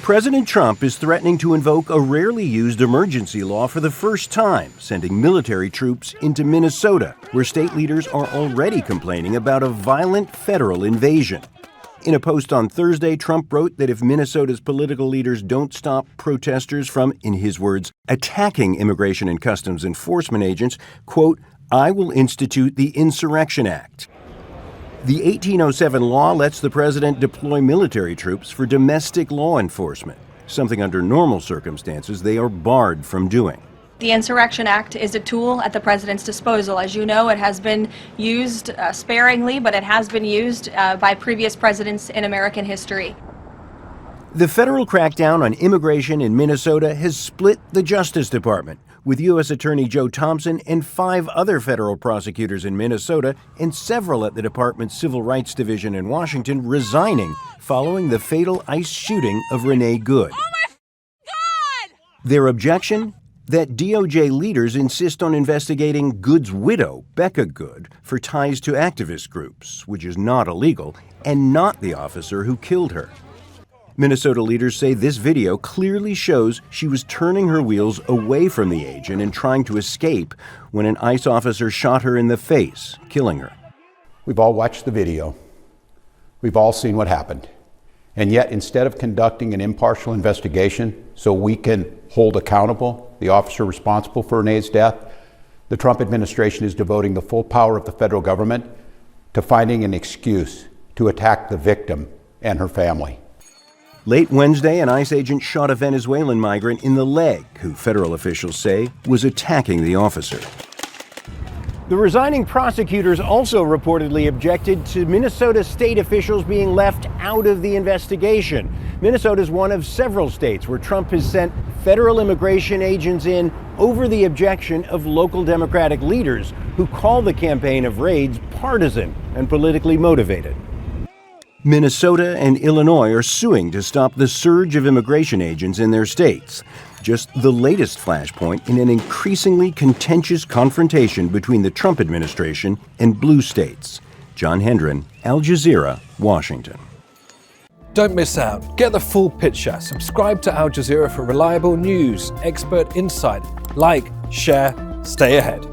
President Trump is threatening to invoke a rarely used emergency law for the first time, sending military troops into Minnesota, where state leaders are already complaining about a violent federal invasion. In a post on Thursday, Trump wrote that if Minnesota's political leaders don't stop protesters from, in his words, attacking Immigration and Customs Enforcement agents, quote, I will institute the Insurrection Act. The 1807 law lets the president deploy military troops for domestic law enforcement, something under normal circumstances they are barred from doing. The Insurrection Act is a tool at the president's disposal. As you know, it has been used sparingly, but it has been used by previous presidents in American history. The federal crackdown on immigration in Minnesota has split the Justice Department, with U.S. Attorney Joe Thompson and 5 other federal prosecutors in Minnesota and several at the department's Civil Rights Division in Washington resigning following the fatal ICE shooting of Renee Good. Oh my God! Their objection? That DOJ leaders insist on investigating Good's widow, Becca Good, for ties to activist groups, which is not illegal, and not the officer who killed her. Minnesota leaders say this video clearly shows she was turning her wheels away from the agent and trying to escape when an ICE officer shot her in the face, killing her. We've all watched the video. We've all seen what happened. And yet, instead of conducting an impartial investigation so we can hold accountable the officer responsible for Renee's death, the Trump administration is devoting the full power of the federal government to finding an excuse to attack the victim and her family. Late Wednesday, an ICE agent shot a Venezuelan migrant in the leg, who federal officials say was attacking the officer. The resigning prosecutors also reportedly objected to Minnesota state officials being left out of the investigation. Minnesota is one of several states where Trump has sent federal immigration agents in over the objection of local Democratic leaders who call the campaign of raids partisan and politically motivated. Minnesota and Illinois are suing to stop the surge of immigration agents in their states. Just the latest flashpoint in an increasingly contentious confrontation between the Trump administration and blue states. John Hendren, Al Jazeera, Washington. Don't miss out. Get the full picture. Subscribe to Al Jazeera for reliable news, expert insight. Like, share, stay ahead.